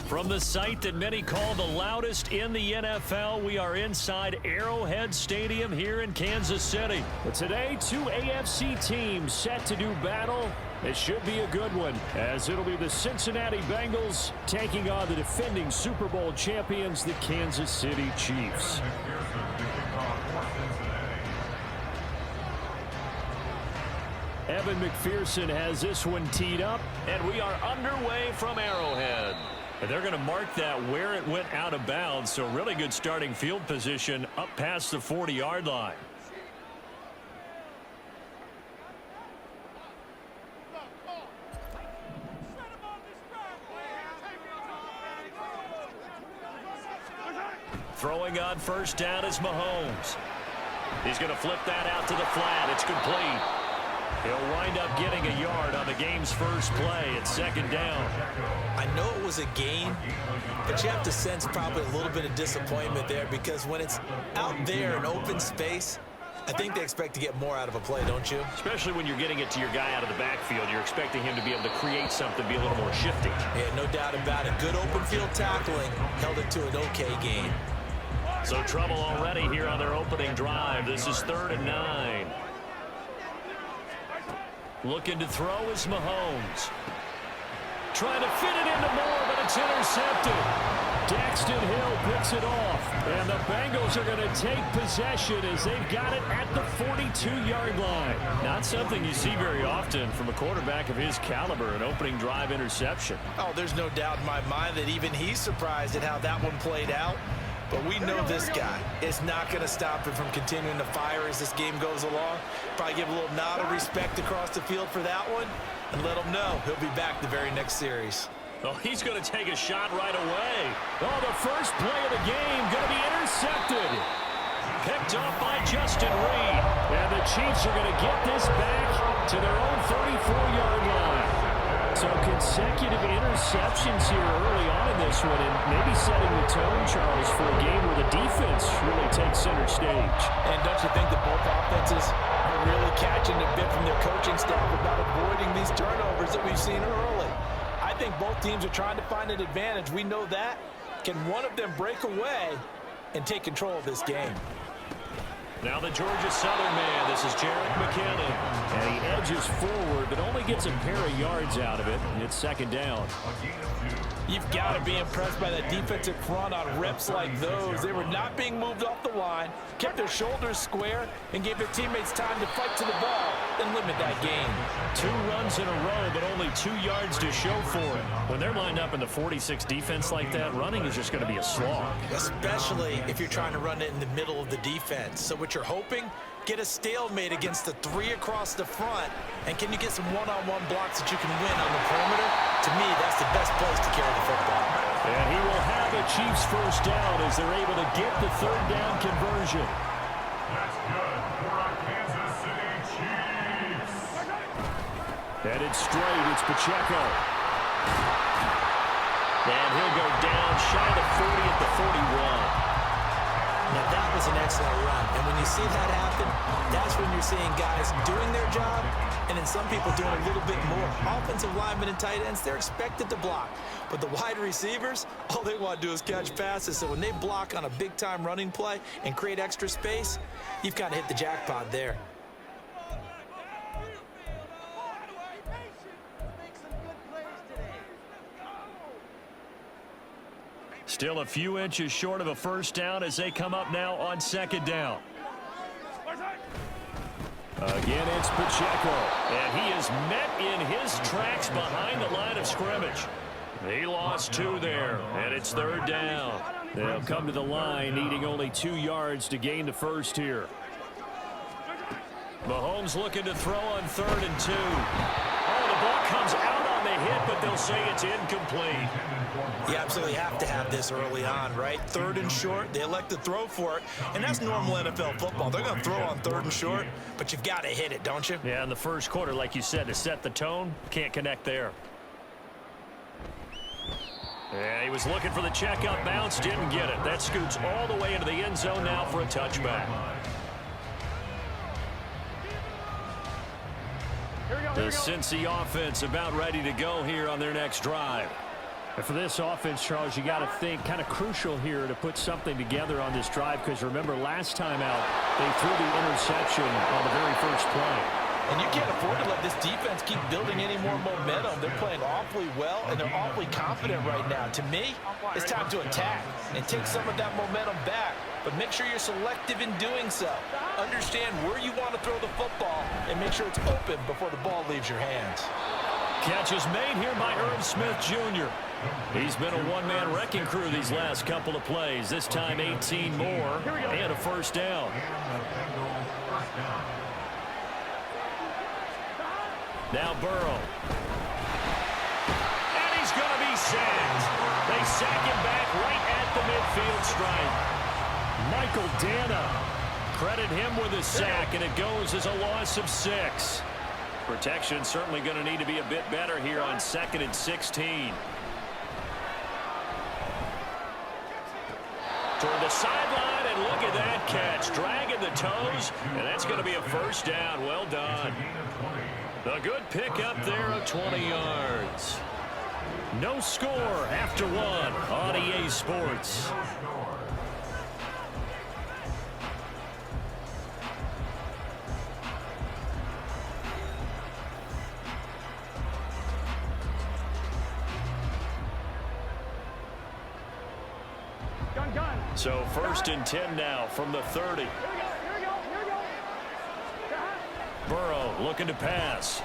From the site that many call the loudest in the NFL, we are inside Arrowhead Stadium here in Kansas City. But today, two AFC teams set to do battle. It should be a good one, as it'll be the Cincinnati Bengals taking on the defending Super Bowl champions, the Kansas City Chiefs. Evan McPherson has this one teed up, and we are underway from Arrowhead. And they're going to mark that where it went out of bounds, so really good starting field position up past the 40-yard line. Throwing on first down is Mahomes. He's going to flip that out to the flat. It's complete. He'll wind up getting a yard on the game's first play. It's second down. I know it was a gain, but you have to sense probably a little bit of disappointment there, because when it's out there in open space, I think they expect to get more out of a play, don't you? Especially when you're getting it to your guy out of the backfield. You're expecting him to be able to create something, be a little more shifty. Yeah, no doubt about it. Good open field tackling held it to an okay gain. So trouble already here on their opening drive. This is 3rd and 9. Looking to throw is Mahomes. Trying to fit it into Moore, but it's intercepted. Daxton Hill picks it off. And the Bengals are going to take possession as they've got it at the 42-yard line. Not something you see very often from a quarterback of his caliber, an opening drive interception. Oh, there's no doubt in my mind that even he's surprised at how that one played out. But we know this guy is not going to stop him from continuing to fire as this game goes along. Probably give a little nod of respect across the field for that one and let him know he'll be back the very next series. Oh, he's going to take a shot right away. Oh, the first play of the game going to be intercepted. Picked off by Justin Reed. And the Chiefs are going to get this back to their own 34-yard line. So consecutive interceptions here early on in this one, and maybe setting the tone, Charles, for a game where the defense really takes center stage. And don't you think that both offenses are really catching a bit from their coaching staff about avoiding these turnovers that we've seen early? I think both teams are trying to find an advantage. We know that. Can one of them break away and take control of this game? Now the Georgia Southern man, this is Jerick McKinnon. And he edges forward, but only gets a pair of yards out of it. It's second down. You've got to be impressed by that defensive front on reps like those. They were not being moved off the line, kept their shoulders square, and gave their teammates time to fight to the ball and limit that gain. 2 runs in a row, but only 2 yards to show for it. When they're lined up in the 46 defense like that, running is just going to be a slog. Especially if you're trying to run it in the middle of the defense. So what you're hoping, get a stalemate against the 3 across the front, and can you get some one-on-one blocks that you can win on the perimeter? To me, that's the best place to carry the football. And he will have a Chiefs first down as they're able to get the 3rd down conversion. That's good for our Kansas City Chiefs. Headed straight, it's Pacheco. And he'll go down shy of the 40 at the 41. Now, that was an excellent run. And when you see that happen, that's when you're seeing guys doing their job and then some people doing a little bit more. Offensive linemen and tight ends, they're expected to block. But the wide receivers, all they want to do is catch passes. So when they block on a big-time running play and create extra space, you've got to hit the jackpot there. Still a few inches short of a first down as they come up now on second down. Again, it's Pacheco. And he is met in his tracks behind the line of scrimmage. He lost 2 there, and it's 3rd down. They'll come to the line, needing only 2 yards to gain the first here. Mahomes looking to throw on 3rd and 2. Oh, the ball comes out on the hit, but they'll say it's incomplete. You absolutely have to have this early on, right? 3rd and short, they elect to throw for it, and that's normal NFL football. They're going to throw on 3rd and short, but you've got to hit it, don't you? Yeah, in the first quarter, like you said, to set the tone, can't connect there. Yeah, he was looking for the check-up bounce, didn't get it. That scoots all the way into the end zone now for a touchback. The Cincy offense about ready to go here on their next drive. And for this offense, Charles, you got to think kind of crucial here to put something together on this drive, because remember last time out they threw the interception on the very first play. And you can't afford to let this defense keep building any more momentum. They're playing awfully well, and they're awfully confident right now. To me, it's time to attack and take some of that momentum back. But make sure you're selective in doing so. Understand where you want to throw the football and make sure it's open before the ball leaves your hands. Catch is made here by Irv Smith Jr. He's been a one-man wrecking crew these last couple of plays. This time 18 more and a first down. Now Burrow. And he's going to be sacked. They sack him back right at the midfield stripe. Michael Dana. Credit him with a sack, and it goes as a loss of 6. Protection certainly going to need to be a bit better here on 2nd and 16. Toward the sideline, and look at that catch. Dragging the toes, and that's going to be a first down. Well done. A good pick up there of 20 yards. No score after 1 on EA Sports. So 1st and 10 now from the 30. Burrow looking to pass.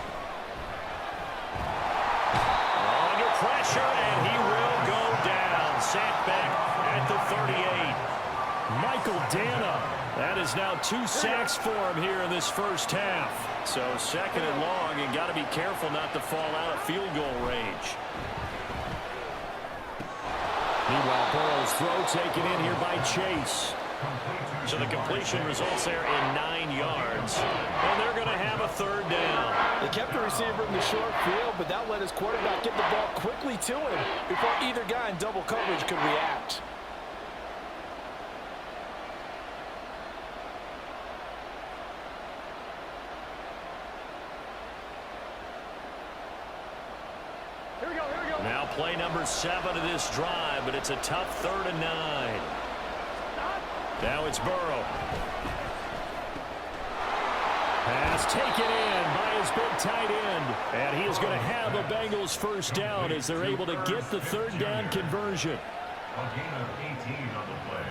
Under pressure, and he will go down. Sacked back at the 38. Michael Dana. That is now 2 sacks for him here in this first half. So 2nd and long, and got to be careful not to fall out of field goal range. Meanwhile, Burrow's throw taken in here by Chase. So the completion results there in 9 yards. And they're going to have a 3rd down. They kept the receiver in the short field, but that let his quarterback get the ball quickly to him before either guy in double coverage could react. Now play number 7 of this drive, but it's a tough 3rd and 9. Now it's Burrow. Pass taken in by his big tight end. And he is going to have a Bengals first down as they're able to get the 3rd down conversion. A gain of 18 on the play.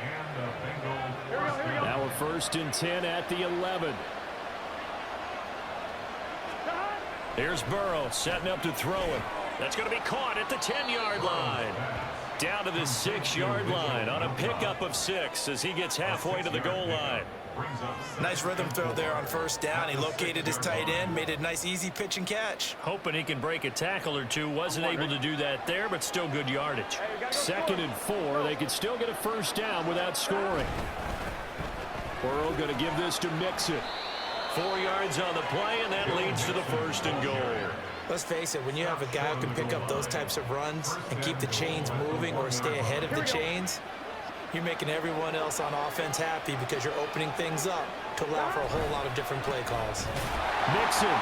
And the Bengals first down. Now a 1st and 10 at the 11. Here's Burrow setting up to throw it. That's going to be caught at the 10-yard line. Down to the 6-yard line on a pickup of 6 as he gets halfway to the goal line. Nice rhythm throw there on 1st down. He located his tight end, made it a nice easy pitch and catch. Hoping he can break a tackle or two. Wasn't able to do that there, but still good yardage. 2nd and 4. They could still get a first down without scoring. Burrow going to give this to Mixon. 4 yards on the play, and that leads to the 1st and goal. Let's face it, when you have a guy who can pick up those types of runs and keep the chains moving or stay ahead of the chains, you're making everyone else on offense happy because you're opening things up to allow for a whole lot of different play calls. Mixon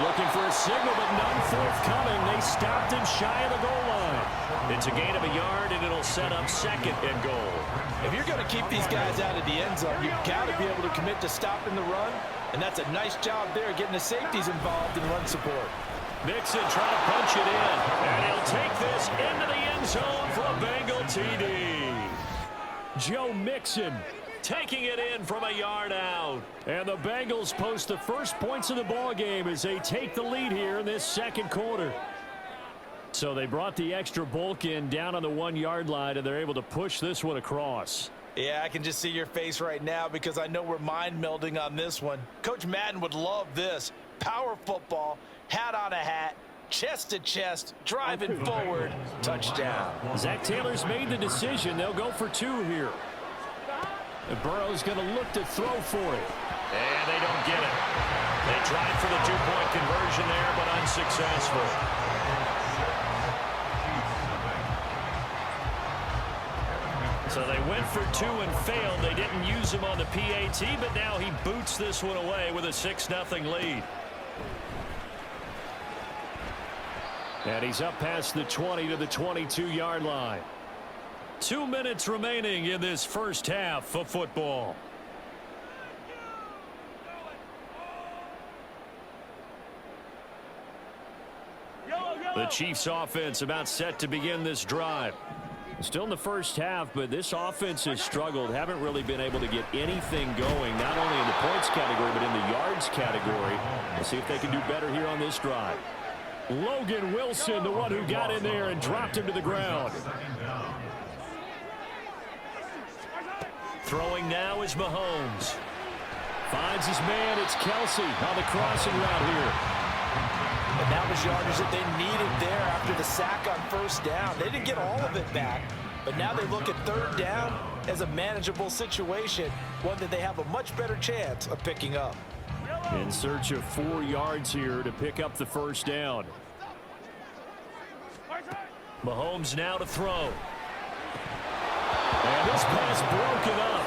looking for a signal, but none forthcoming. They stopped him shy of the goal line. It's a gain of a yard, and it'll set up 2nd and goal. If you're going to keep these guys out of the end zone, you've got to be able to commit to stopping the run, and that's a nice job there getting the safeties involved in run support. Mixon trying to punch it in, and he'll take this into the end zone for a Bengal TD. Joe Mixon taking it in from a yard out. And the Bengals post the first points of the ball game as they take the lead here in this 2nd quarter. So they brought the extra bulk in down on the 1-yard line, and they're able to push this one across. Yeah, I can just see your face right now because I know we're mind melding on this one. Coach Madden would love this. Power football, hat on a hat, chest to chest, driving forward, touchdown. Zach Taylor's made the decision. They'll go for 2 here. And Burrow's going to look to throw for it. And they don't get it. They tried for the 2-point conversion there, but unsuccessful. So they went for 2 and failed. They didn't use him on the PAT, but now he boots this one away with a 6-0 lead. And he's up past the 20 to the 22-yard line. 2 minutes remaining in this first half of football. The Chiefs offense about set to begin this drive. Still in the first half, but this offense has struggled. Haven't really been able to get anything going, not only in the points category, but in the yards category. We'll see if they can do better here on this drive. Logan Wilson, the one who got in there and dropped him to the ground. Throwing now is Mahomes. Finds his man. It's Kelsey on the crossing route here. And that was yardage that they needed there after the sack on first down. They didn't get all of it back, but now they look at third down as a manageable situation, one that they have a much better chance of picking up. In search of 4 yards here to pick up the first down. Mahomes now to throw. And this pass broken up.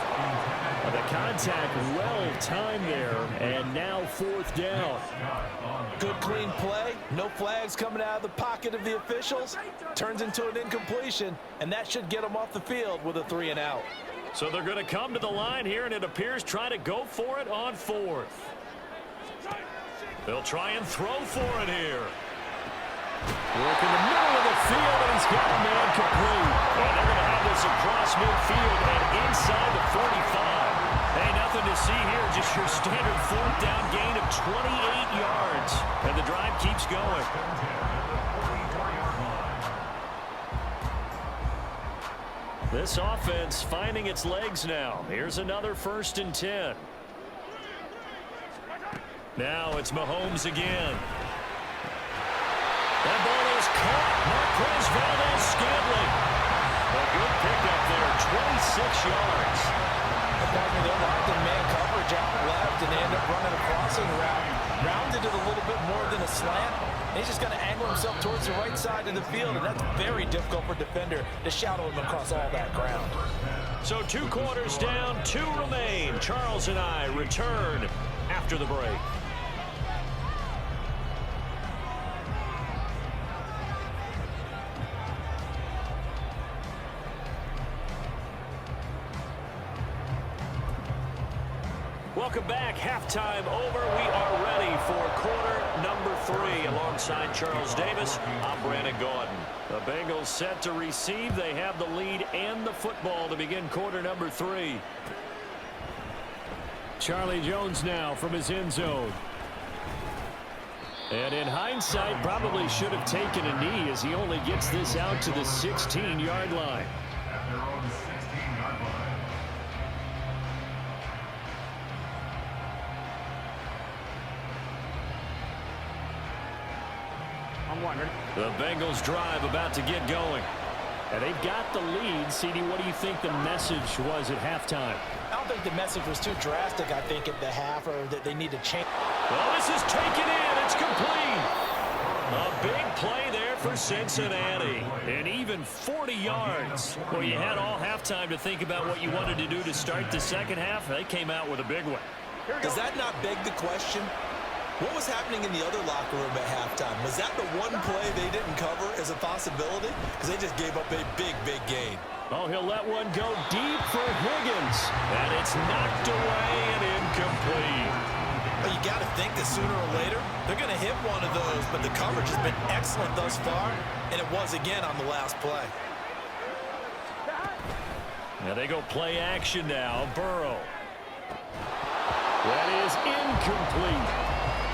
The contact well-timed there, and now fourth down. Good clean play. No flags coming out of the pocket of the officials. Turns into an incompletion, and that should get them off the field with a 3 and out. So they're going to come to the line here, and it appears trying to go for it on fourth. They'll try and throw for it here. Work in the middle of the field, and he's got a man complete. And they're going to have this across midfield and inside the 45. Hey, nothing to see here, just your standard fourth down gain of 28 yards. And the drive keeps going. This offense finding its legs now. Here's another 1st and 10. Now it's Mahomes again. That ball is caught. Marquez Valdes-Scantling. A good pickup there, 26 yards. They're locked in man coverage out left, and they end up running a crossing route. Rounded it a little bit more than a slant. And he's just going to angle himself towards the right side of the field, and that's very difficult for a defender to shadow him across all that ground. So 2 quarters down, 2 remain. Charles and I return after the break. Welcome back. Halftime over. We are ready for quarter number 3. Alongside Charles Davis, I'm Brandon Gordon. The Bengals set to receive. They have the lead and the football to begin quarter number 3. Charlie Jones now from his end zone. And in hindsight, probably should have taken a knee as he only gets this out to the 16-yard line. At their own 16-yard line. The Bengals drive about to get going. And they've got the lead. CD, what do you think the message was at halftime? I don't think the message was too drastic, I think, at the half, or that they need to change. Well, this is taken in. It's complete. A big play there for Cincinnati. And even 40 yards. Well, you had all halftime to think about what you wanted to do to start the second half. They came out with a big one. Does that not beg the question? What was happening in the other locker room at halftime? Was that the one play they didn't cover as a possibility? Because they just gave up a big, big gain. Oh, he'll let one go deep for Higgins. And it's knocked away and incomplete. Well, you got to think that sooner or later, they're going to hit one of those. But the coverage has been excellent thus far. And it was again on the last play. Now they go play action now. Burrow. That is incomplete.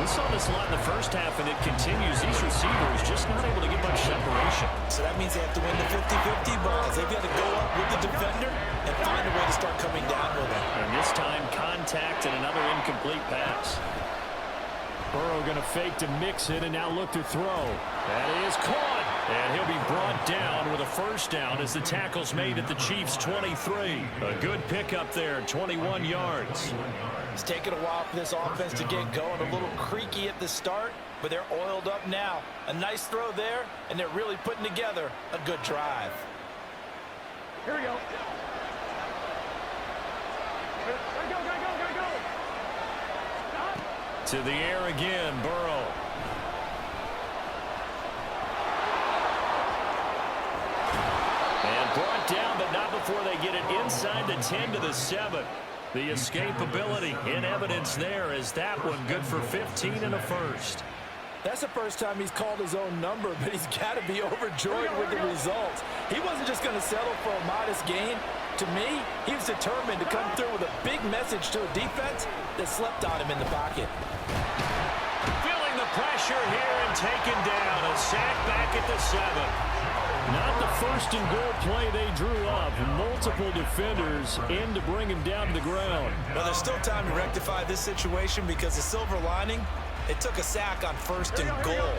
We saw this a lot in the first half, and it continues. These receivers just not able to get much separation. So that means they have to win the 50-50 balls. They've got to go up with the defender and find a way to start coming down with it. And this time, contact and another incomplete pass. Burrow going to fake to mix it and now look to throw. That is caught. And he'll be brought down with a first down as the tackle's made at the Chiefs' 23. A good pickup there, 21 yards. It's taken a while for this offense to get going. A little creaky at the start, but they're oiled up now. A nice throw there, and they're really putting together a good drive. Here we go. Gotta go. To the air again, Burrow. inside the 10 to the 7. The escapability in evidence there as that one good for 15 and a first. That's the first time he's called his own number, but he's got to be overjoyed with the results. He wasn't just going to settle for a modest gain. To me, he was determined to come through with a big message to a defense that slept on him in the pocket. Feeling the pressure here and taken down. A sack back at the 7. Not the first and goal play they drew up. Multiple defenders in to bring him down to the ground. Well, there's still time to rectify this situation because the silver lining, it took a sack on first and goal.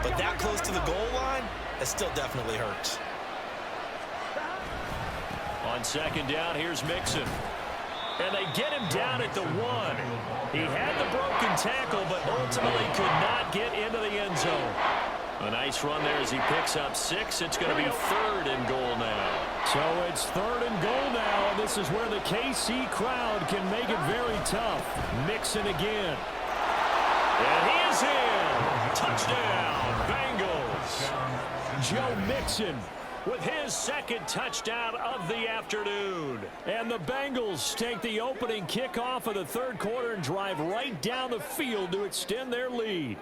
But that close to the goal line, it still definitely hurts. On second down, here's Mixon. And they get him down at the 1. He had the broken tackle, but ultimately could not get into the end zone. A nice run there as he picks up 6. It's going to be 3rd and goal now. So it's 3rd and goal now, and this is where the KC crowd can make it very tough. Mixon again. And he is in. Touchdown, Bengals. Joe Mixon with his 2nd touchdown of the afternoon. And the Bengals take the opening kickoff of the 3rd quarter and drive right down the field to extend their lead.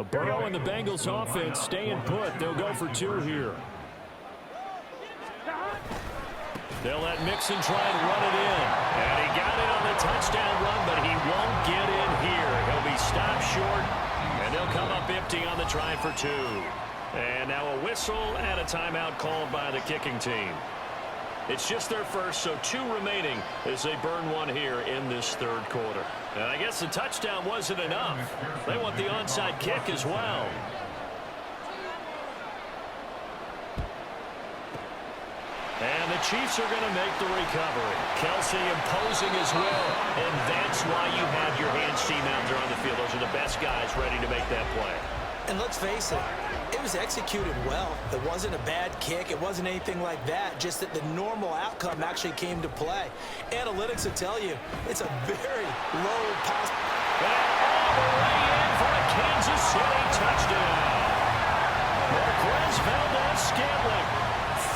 Burrow and the Bengals offense staying put. They'll go for 2 here. They'll let Mixon try and run it in. And he got it on the touchdown run, but he won't get in here. He'll be stopped short, and they'll come up empty on the try for 2. And now a whistle and a timeout called by the kicking team. It's just their first, so 2 remaining as they burn 1 here in this 3rd quarter. And I guess the touchdown wasn't enough. They want the onside kick as well. And the Chiefs are going to make the recovery. Kelsey imposing his will, and that's why you have your hands team out there on the field. Those are the best guys ready to make that play. And let's face it, it was executed well. It wasn't a bad kick. It wasn't anything like that. Just that the normal outcome actually came to play. Analytics will tell you it's a very low possible. And all the way in for a Kansas City touchdown. Marquez Valdez-Scantling,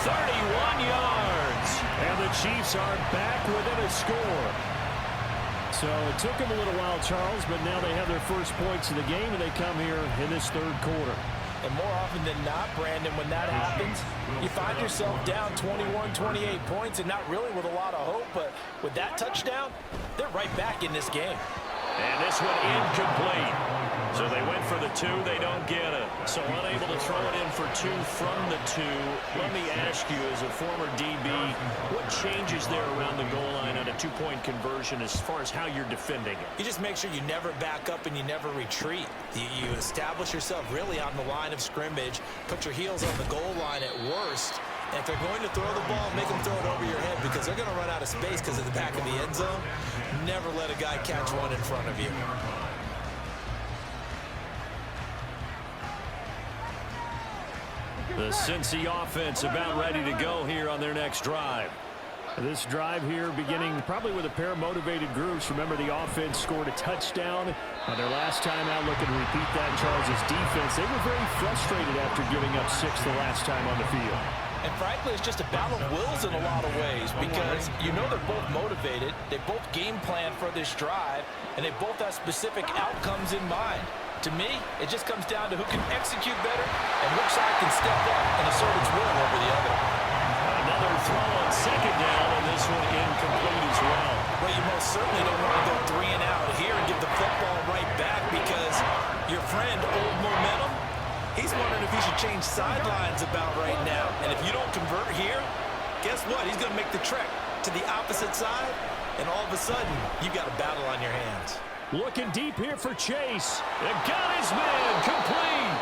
31 yards. And the Chiefs are back within a score. So it took them a little while, Charles, but now they have their first points of the game, and they come here in this 3rd quarter. And more often than not, Brandon, when that happens, you find yourself down 21, 28 points, and not really with a lot of hope, but with that touchdown, they're right back in this game. And this one incomplete. So they went for the 2. They don't get it. So unable to throw it in for 2 from the 2. Let me ask you, as a former DB, what changes there around the goal line on a 2-point conversion as far as how you're defending it? You just make sure you never back up and you never retreat. You establish yourself really on the line of scrimmage, put your heels on the goal line at worst, and if they're going to throw the ball, make them throw it over your head because they're going to run out of space because of the back of the end zone. Never let a guy catch one in front of you. The Cincy offense about ready to go here on their next drive. This drive here beginning probably with a pair of motivated groups. Remember, the offense scored a touchdown on their last time out. Looking to repeat that. Charles' defense, they were very frustrated after giving up 6 the last time on the field. And frankly, it's just a battle of wills in a lot of ways because you know they're both motivated. They both game plan for this drive, and they both have specific outcomes in mind. To me, it just comes down to who can execute better and which side can step up and assert its will over the other. Another throw on second down, and this one incomplete as well. Well, you most certainly don't want to go 3 and out here and give the football right back because your friend, Old Momentum, he's wondering if he should change sidelines about right now. And if you don't convert here, guess what? He's going to make the trek to the opposite side, and all of a sudden, you've got a battle on your hands. Looking deep here for Chase. And got his man complete.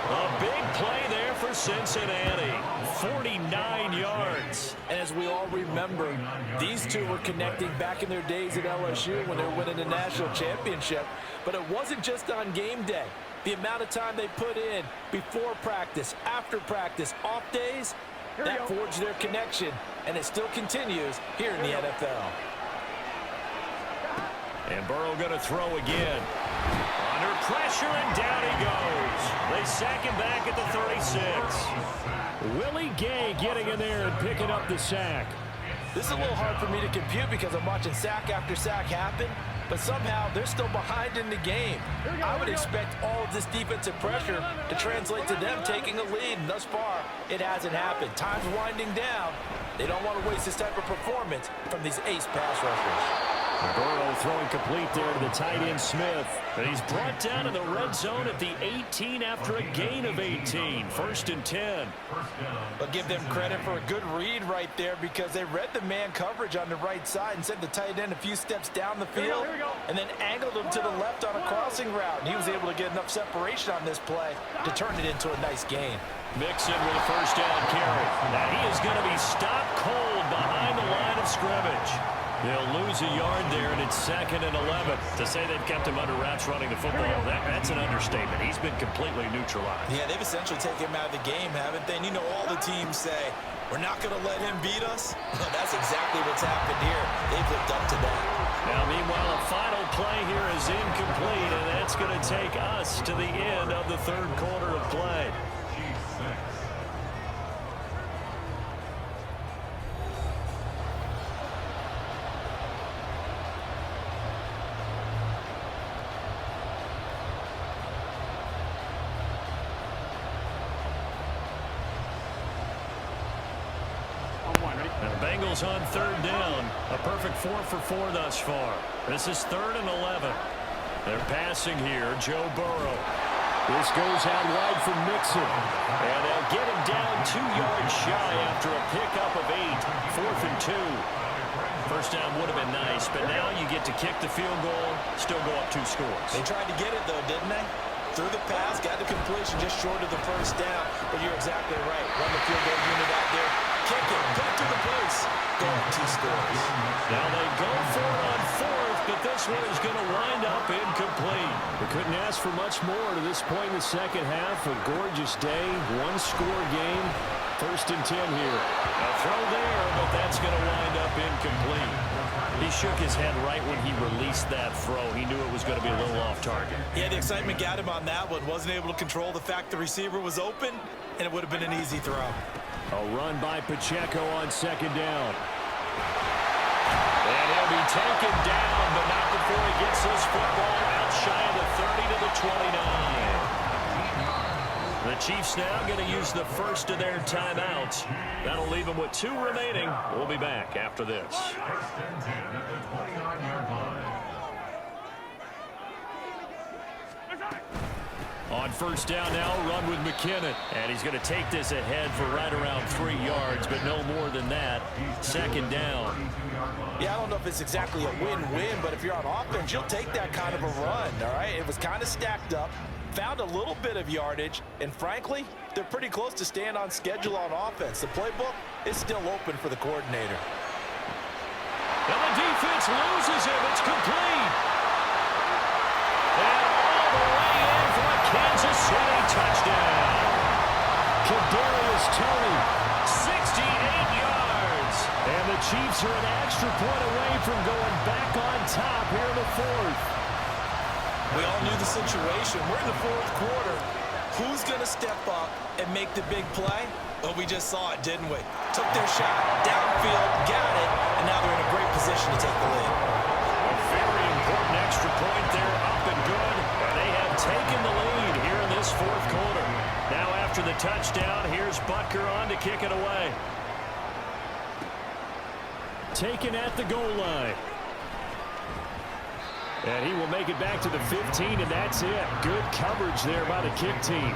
A big play there for Cincinnati. 49 yards. And as we all remember, these two were connecting back in their days at LSU when they were winning the national championship. But it wasn't just on game day. The amount of time they put in before practice, after practice, off days, that forged their connection. And it still continues here in the NFL. And Burrow going to throw again. Under pressure, and down he goes. They second back at the 36. Willie Gay getting in there and picking up the sack. This is a little hard for me to compute because I'm watching sack after sack happen, but somehow they're still behind in the game. I would expect all of this defensive pressure to translate to them taking a lead, and thus far, it hasn't happened. Time's winding down. They don't want to waste this type of performance from these ace pass rushers. Burrow throwing complete there to the tight end Smith. And he's brought down in the red zone at the 18 after a gain of 18. 1st and 10. But give them credit for a good read right there because they read the man coverage on the right side and sent the tight end a few steps down the field and then angled him to the left on a crossing route. And he was able to get enough separation on this play to turn it into a nice gain. Mixon with a 1st down carry. Now he is going to be stopped cold behind the line of scrimmage. They'll lose a yard there, and it's 2nd and 11. To say they've kept him under wraps running the football, that's an understatement. He's been completely neutralized. Yeah, they've essentially taken him out of the game, haven't they? And you know all the teams say, we're not going to let him beat us. Well, that's exactly what's happened here. They've lived up to that. Now, meanwhile, a final play here is incomplete, and that's going to take us to the end of the 3rd quarter of play. Bengals on 3rd down. A perfect 4 for 4 thus far. This is 3rd and 11. They're passing here. Joe Burrow. This goes out wide for Mixon. And they'll get him down 2 yards shy after a pickup of 8. 4th and 2. 1st down would have been nice, but now you get to kick the field goal, still go up 2 scores. They tried to get it, though, didn't they? Through the pass, got the completion just short of the 1st down. But you're exactly right. Run the field goal unit out there. Kick it. Put it to the place. Go up 2 scores. Now they go for it on 4th, but this one is going to wind up incomplete. We couldn't ask for much more to this point in the 2nd half. A gorgeous day. 1-score game. 1st and 10 here. A throw there, but that's going to wind up incomplete. He shook his head right when he released that throw. He knew it was going to be a little off target. Yeah, the excitement got him on that one. Wasn't able to control the fact the receiver was open, and it would have been an easy throw. A run by Pacheco on 2nd down. And he'll be taken down, but not before he gets his football out shy of the 30 to the 29. The Chiefs now going to use the 1st of their timeouts. That'll leave them with 2 remaining. We'll be back after this. 1st and 10 at the 29-yard line. On 1st down now, run with McKinnon. And he's going to take this ahead for right around 3 yards, but no more than that. 2nd down. Yeah, I don't know if it's exactly a win-win, but if you're on offense, you'll take that kind of a run, all right? It was kind of stacked up, found a little bit of yardage, and frankly, they're pretty close to staying on schedule on offense. The playbook is still open for the coordinator. And the defense loses him. It's complete. And all the way in for a Kansas City touchdown. Kadarius Toney. 68 yards. And the Chiefs are an extra point away from going back on top here in the 4th. We all knew the situation. We're in the 4th quarter. Who's going to step up and make the big play? Well, we just saw it, didn't we? Took their shot, downfield, got it, and now they're in a great position to take the lead. A very important extra point there, up and good. And they have taken the lead here in this 4th quarter. Now after the touchdown, here's Butker on to kick it away. Taken at the goal line. And he will make it back to the 15, and that's it. Good coverage there by the kick team.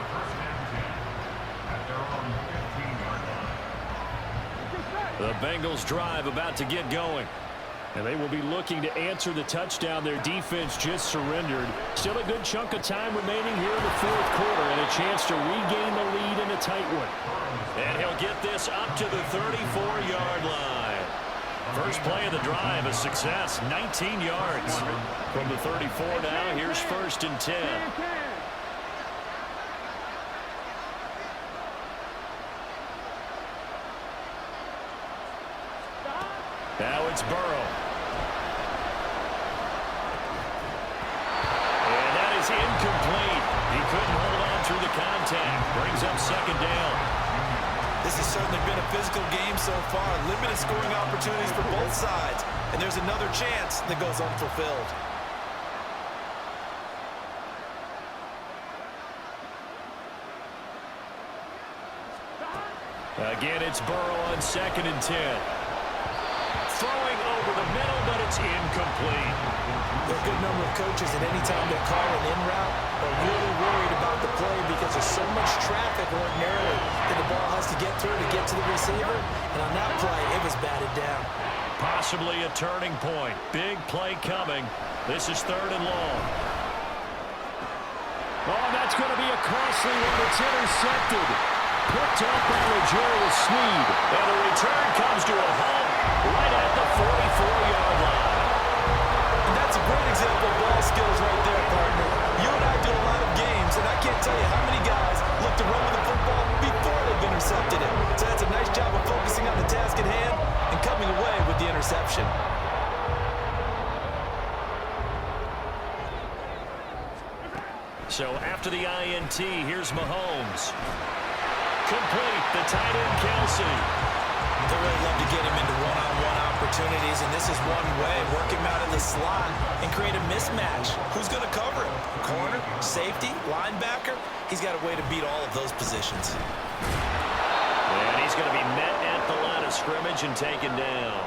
The Bengals drive about to get going. And they will be looking to answer the touchdown. Their defense just surrendered. Still a good chunk of time remaining here in the 4th quarter, and a chance to regain the lead in a tight one. And he'll get this up to the 34-yard line. First play of the drive, a success, 19 yards. From the 34 now, here's 1st and 10. Now it's Burrow. And that is incomplete. He couldn't hold on through the contact. attack. Brings up second down. This has certainly been a physical game so far. Limited scoring opportunities for both sides. And there's another chance that goes unfulfilled. Again, it's Burrow on 2nd and 10. Throwing over the middle, but it's incomplete. There are a good number of coaches at any time they call an in route are really worried about the play because there's so much traffic ordinarily that the ball has to get through to get to the receiver. And on that play, it was batted down. Possibly a turning point. Big play coming. This is 3rd and long. Oh, that's going to be a costly one. It's intercepted. Picked up by L'Jarius Sneed. And the return comes to a halt right at the 44-yard line. And that's a great example of ball skills right there, partner. You and I do a lot of games, and I can't tell you how many guys look to run with the football before they've intercepted it. So that's a nice job of focusing on the task at hand and coming away with the interception. So after the INT, here's Mahomes. Complete, the tight end, Kelsey. They really love to get him into one-on-one opportunities, and this is one way. Work him out of the slot and create a mismatch. Who's going to cover him? Corner, safety, linebacker? He's got a way to beat all of those positions. And he's going to be met at the line of scrimmage and taken down.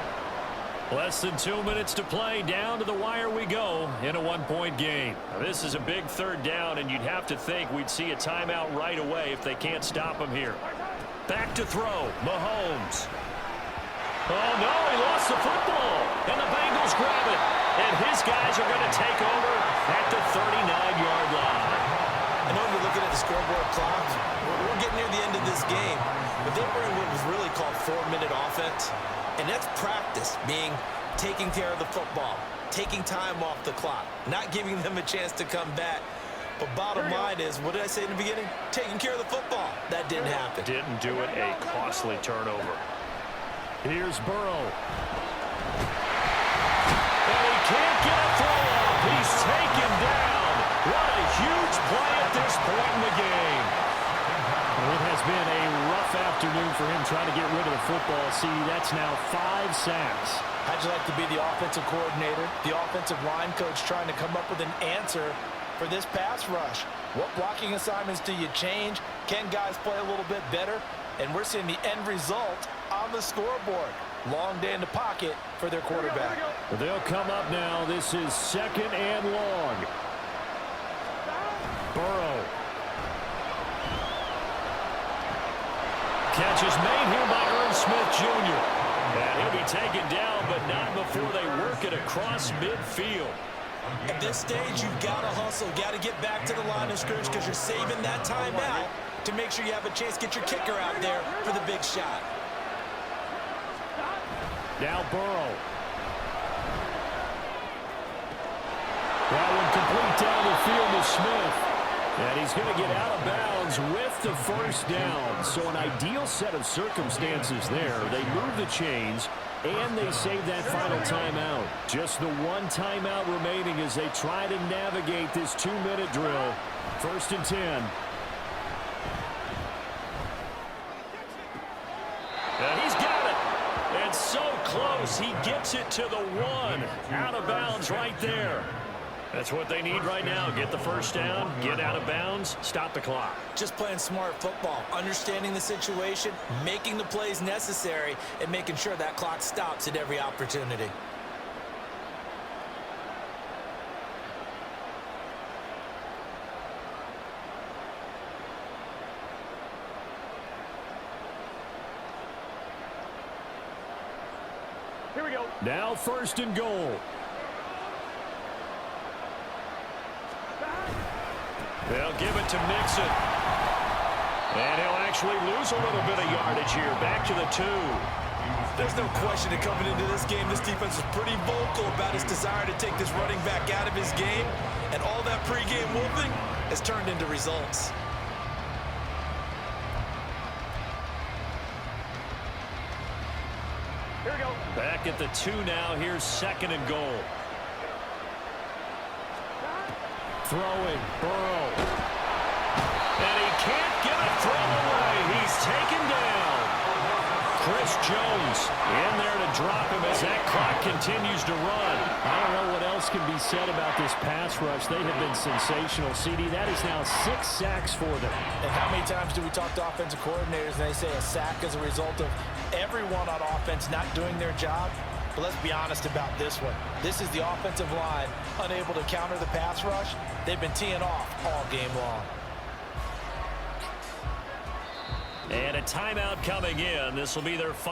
Less than 2 minutes to play. Down to the wire we go in a one-point game. Now, this is a big 3rd down, and you'd have to think we'd see a timeout right away if they can't stop him here. Back to throw. Mahomes. Oh, no, he lost the football. And the Bengals grab it. And his guys are going to take over at the 39-yard line. I know you're looking at the scoreboard clock. We're getting near the end of this game. But they were in what was really called 4-minute offense. And that's practice, being taking care of the football, taking time off the clock, not giving them a chance to come back. But bottom line is, what did I say in the beginning? Taking care of the football. That didn't happen. Didn't do it. A costly turnover. Here's Burrow. And he can't get a throw off. He's taken down. What a huge play at this point in the game. Well, it has been a rough afternoon for him trying to get rid of the football. See, that's now 5 sacks. How'd you like to be the offensive coordinator, the offensive line coach trying to come up with an answer for this pass rush? What blocking assignments do you change? Can guys play a little bit better? And we're seeing the end result on the scoreboard. Long day in the pocket for their quarterback. Well, they'll come up now. This is 2nd and long. Burrow. Catch is made here by Irv Smith Jr. And he'll be taken down, but not before they work it across midfield. At this stage, you've got to hustle. Got to get back to the line of scrimmage because you're saving that time out to make sure you have a chance to get your kicker out there for the big shot. Now Burrow. That one complete down the field to Smith. And he's going to get out of bounds with the 1st down. So an ideal set of circumstances there. They move the chains, and they save that final timeout. Just the one timeout remaining as they try to navigate this 2-minute drill. 1st and 10. And he's got it. And so close. He gets it to the 1. Out of bounds right there. That's what they need right now. Get the 1st down, get out of bounds, stop the clock. Just playing smart football, understanding the situation, making the plays necessary, and making sure that clock stops at every opportunity. Here we go. Now 1st and goal. They'll give it to Mixon. And he'll actually lose a little bit of yardage here. Back to the 2. There's no question that coming into this game, this defense is pretty vocal about its desire to take this running back out of his game. And all that pregame whooping has turned into results. Here we go. Back at the 2 now. Here's 2nd and goal. Throwing, Burrow. And he can't get a throw away. He's taken down. Chris Jones in there to drop him as that clock continues to run. I don't know what else can be said about this pass rush. They have been sensational, CD. That is now 6 sacks for them. And how many times do we talk to offensive coordinators and they say a sack is a result of everyone on offense not doing their job? But let's be honest about this one. This is the offensive line unable to counter the pass rush. They've been teeing off all game long. And a timeout coming in. This will be their final.